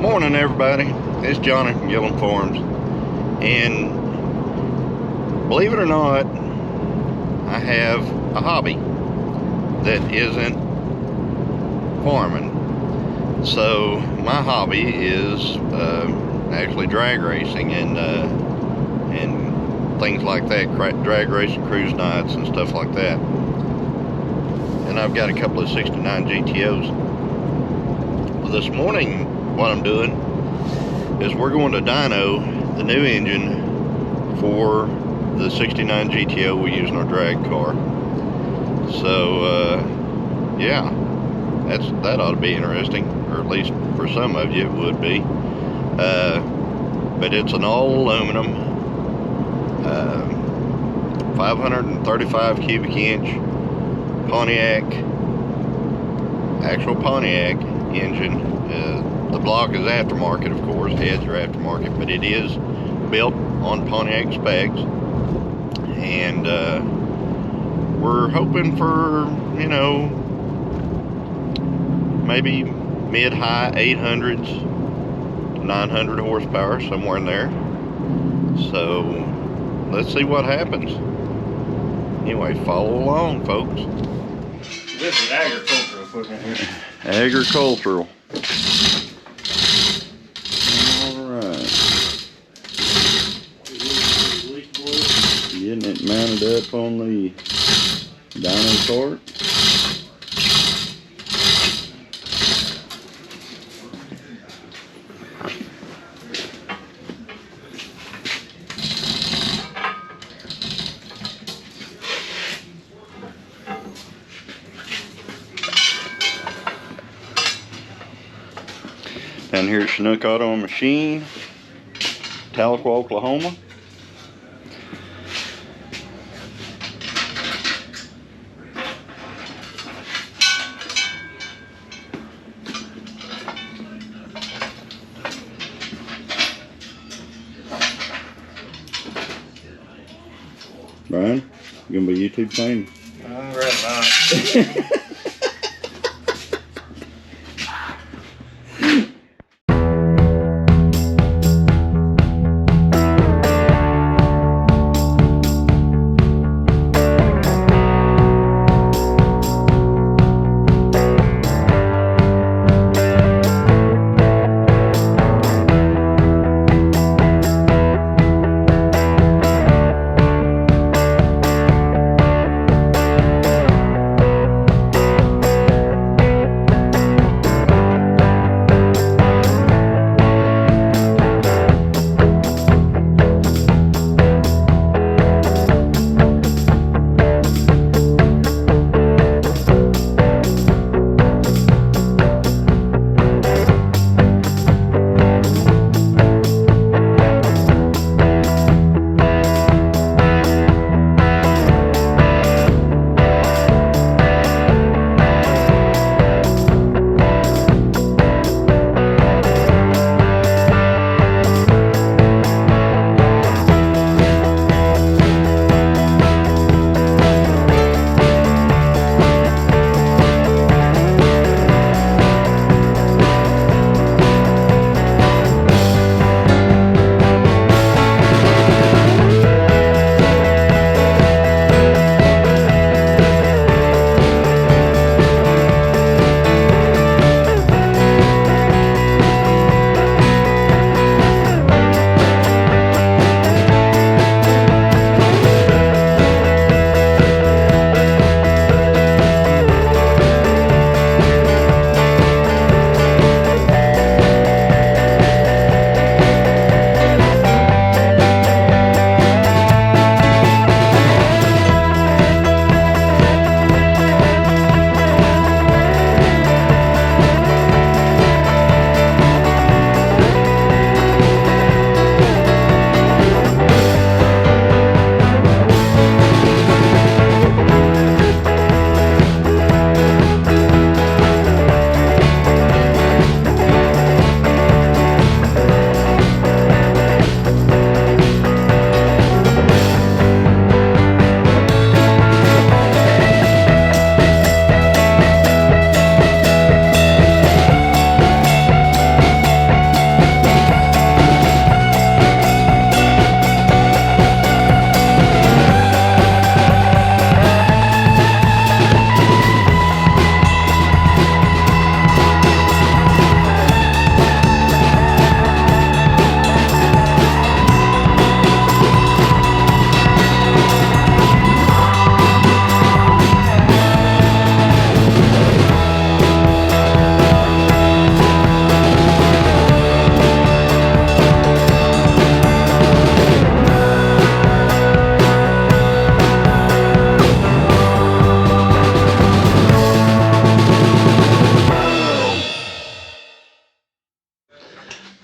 Morning, everybody. It's Johnny from Gillum Farms, and believe it or not, I have a hobby that isn't farming. So my hobby is actually drag racing and things like that, drag racing, cruise nights, and stuff like that. And I've got a couple of 69 GTOs. Well, this morning, what I'm doing is we're going to dyno the new engine for the 69 GTO we use in our drag car. So yeah, that ought to be interesting, or at least for some of you it would be. But it's an all aluminum 535 cubic inch Pontiac, actual Pontiac engine. The block is aftermarket, of course, heads are aftermarket, but it is built on Pontiac specs. And we're hoping for, you know, maybe mid-high 800s, 900 horsepower, somewhere in there. So let's see what happens. Anyway, follow along, folks. This is agricultural equipment here. Agricultural. Alright. Getting it mounted up on the dyno cart. Down here at Chinook Auto and Machine, Tahlequah, Oklahoma. Brian, you gonna be YouTube famous? Right now.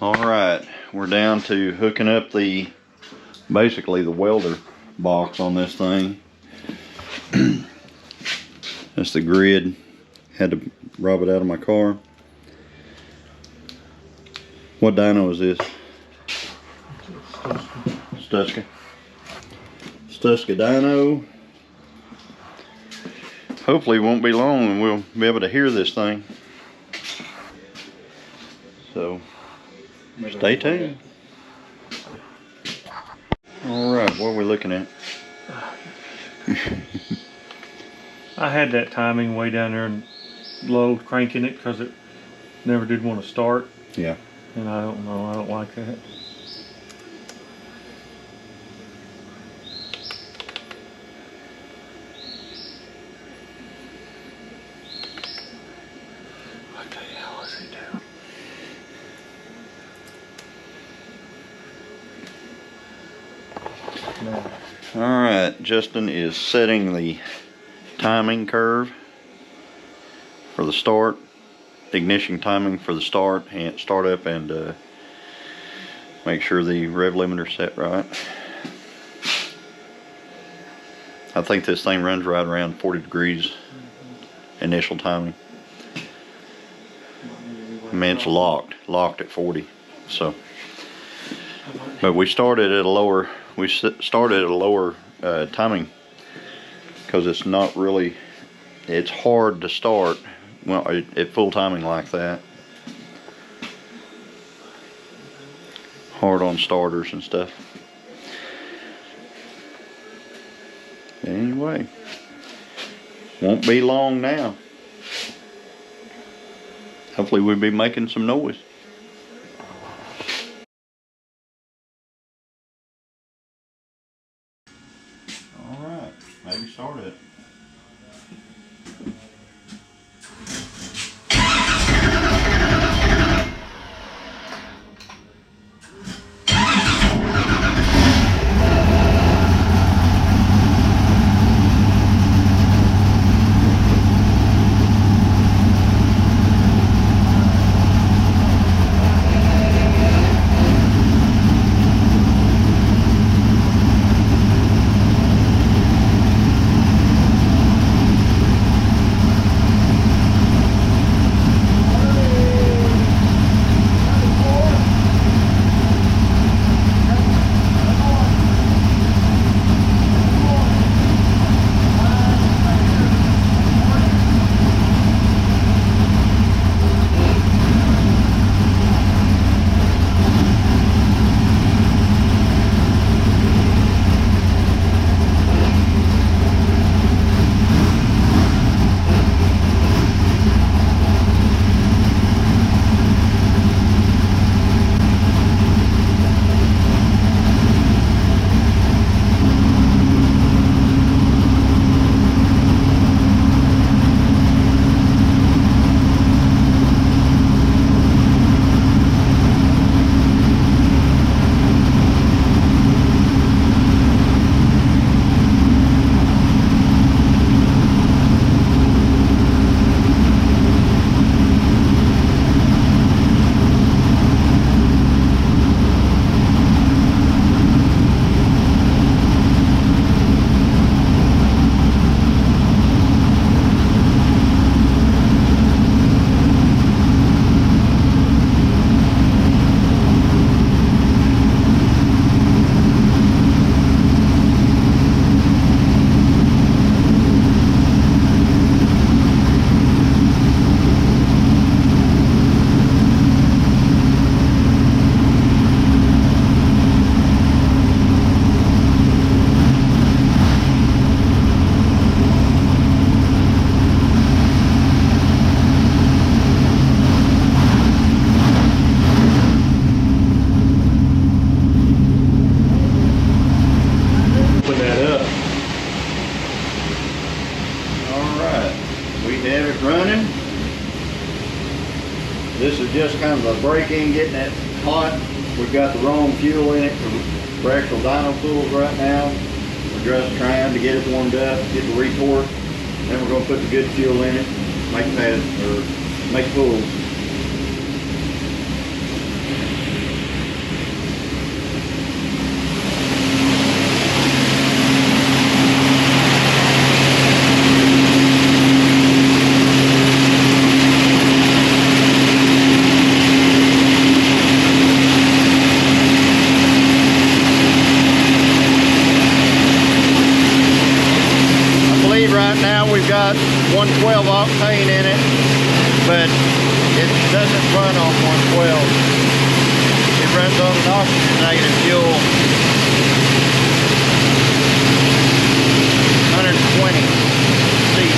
All right, we're down to hooking up basically the welder box on this thing. That's the grid. Had to rob it out of my car. What dyno is this? Stutzka. Stutzka dyno. Hopefully it won't be long and we'll be able to hear this thing. So stay tuned. Alright, what are we looking at? I had that timing way down there and low, cranking it because it never did want to start. Yeah. And I don't know, I don't like that. What the hell is he doing? No. Alright, Justin is setting the timing curve for the start, ignition timing for the start and startup, and make sure the rev limiter's set right. I think this thing runs right around 40 degrees initial timing. I mean, it's locked at 40. So, but we started at a lower timing because it's not really, it's hard to start at full timing like that. Hard on starters and stuff. Anyway, won't be long now. Hopefully we'll be making some noise. Alright, maybe start it. This is just kind of a break-in, getting it hot. We've got the wrong fuel in it for actual dyno pools right now. We're just trying to get it warmed up, get the retort. Then we're going to put the good fuel in it, make pads or make pools. run on 112. It runs on an oxygenated fuel. 120 feet.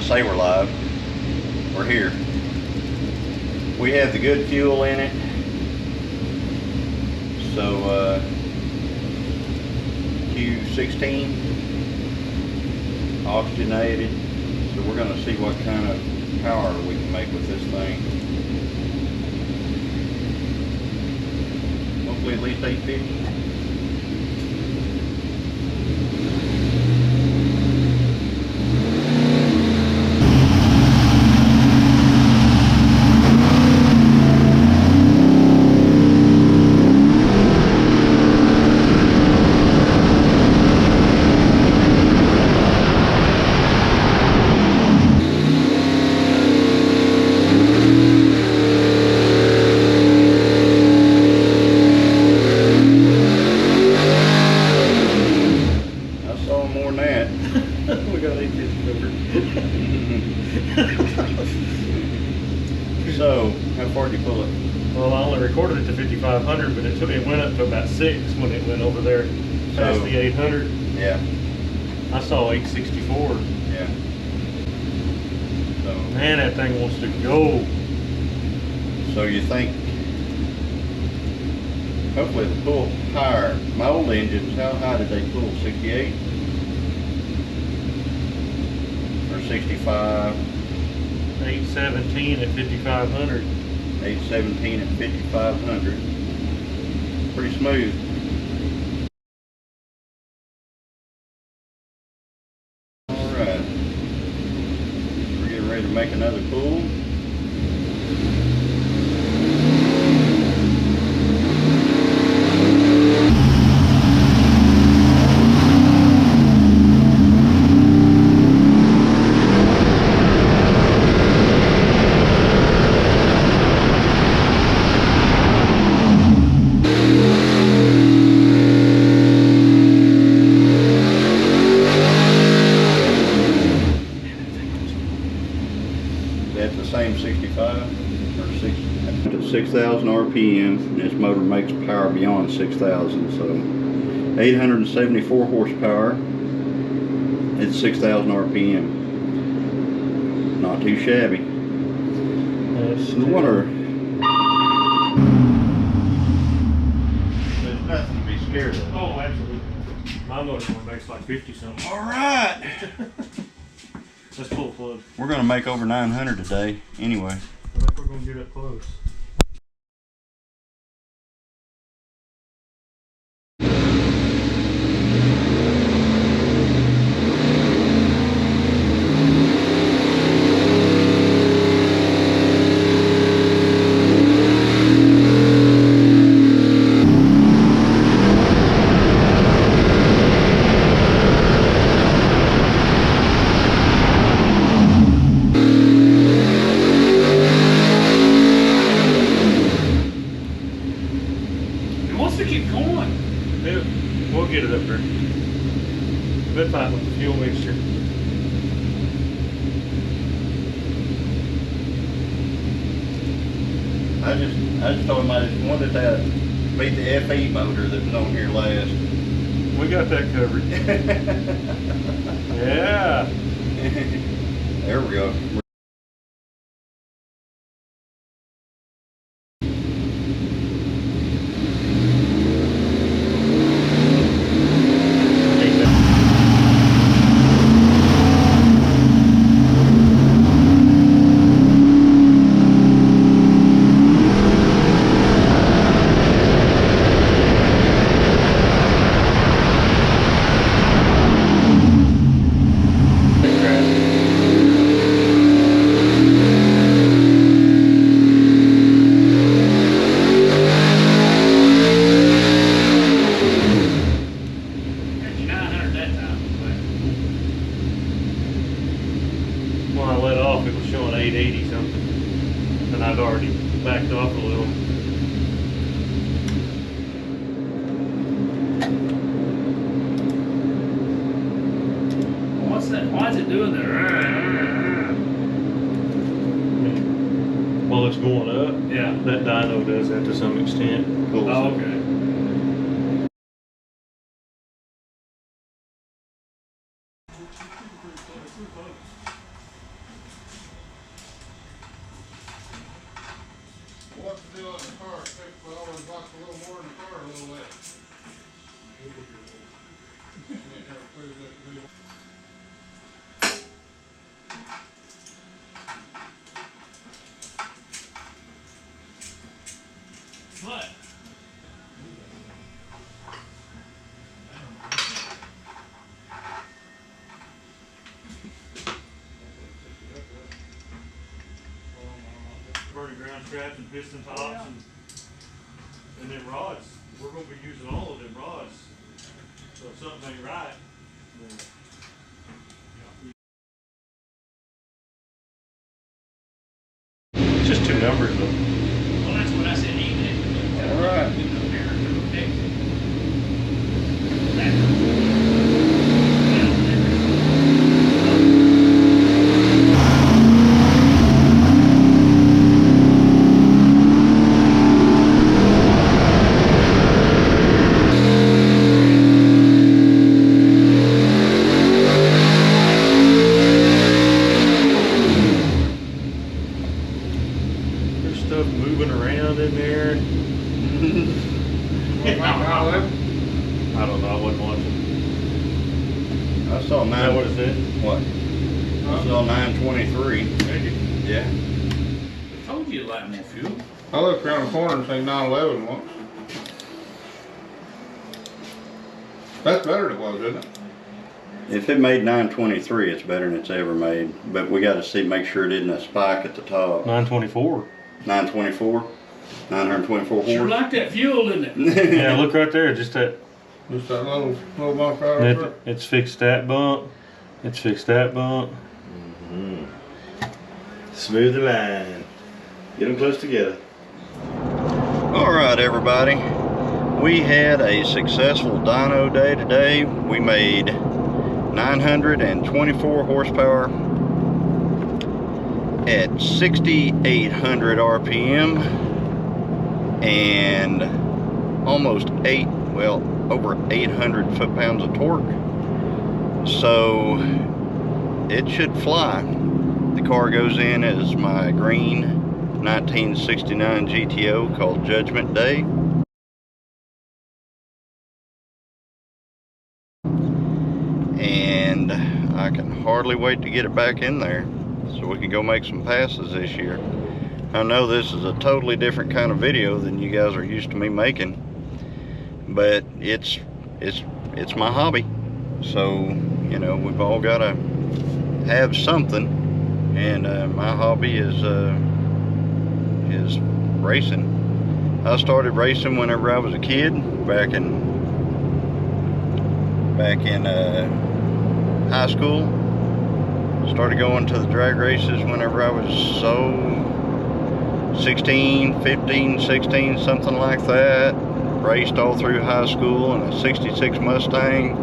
Say we're live. We're here. We have the good fuel in it, so Q16 oxygenated, so we're going to see what kind of power we can make with this thing. Hopefully at least 850. So, how far did you pull it? Well, I only recorded it to 5,500, but it went up to about 6 when it went over there past the 800. Yeah. I saw 864. Yeah. So, man, that thing wants to go. So you think, hopefully it'll pull higher. My old engines, how high did they pull? 68? Or 65? 817 at 5,500. 817 at 5,500. Pretty smooth. Alright. We're getting ready to make another pull. At the same 65 or 6,000 RPM, and this motor makes power beyond 6,000. So 874 horsepower at 6,000 RPM. Not too shabby. The water. There's nothing to be scared of. Oh, absolutely. My motor only makes like 50 something. All right. Let's pull the plug. We're going to make over 900 today anyway. I think we're going to get up close. I just told him I just wanted to beat the FE motor that was on here last. We got that covered. Yeah. There we go. When I let off, it was showing 880 something, and I'd already backed off a little. What's that? Why is it doing that? While it's going up, Yeah. that dyno does that to some extent. Cool. Oh, okay. What's the deal in the car? We always box a little more in the car, a little less. What? Burning ground straps and piston tops and then rods. We're going to be using all of them rods. So if something ain't right, then it's just two numbers though. Well, that's what I said. Even if All right. we go there and fix it. There's stuff moving around in there. I don't know, I wasn't watching. I saw Is that what it 9. said? What? I saw 923. Yeah. I told you to light more fuel. I looked around the corner and seen 911 once. That's better than it was, isn't it? If it made 923, it's better than it's ever made. But we got to make sure it isn't a spike at the top. 924. 924, 924 Sure horse. like that fuel, didn't it? Yeah, look right there, just that. Just that little bump right up there. It's fixed that bump. It's fixed that bump. Smooth the line. Get them close together. All right, everybody. We had a successful dyno day today. We made 924 horsepower at 6,800 RPM and almost over 800 foot-pounds of torque. So it should fly. The car goes in as my green 1969 GTO called Judgment Day. And I can hardly wait to get it back in there so we can go make some passes this year. I know this is a totally different kind of video than you guys are used to me making, but it's my hobby. So, you know, we've all got to have something, and my hobby is racing. I started racing whenever I was a kid, back in high school. Started going to the drag races whenever I was 16, 15, 16, something like that. Raced all through high school in a 66 Mustang.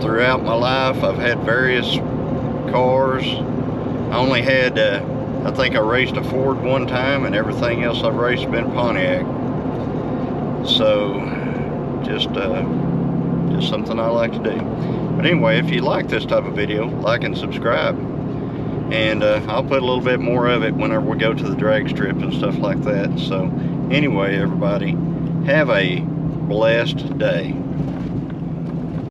Throughout my life, I've had various cars. I only had, I think I raced a Ford one time, and everything else I've raced has been Pontiac. So, just something I like to do. But anyway, if you like this type of video, like and subscribe. And I'll put a little bit more of it whenever we go to the drag strip and stuff like that. So, anyway, everybody, have a blessed day.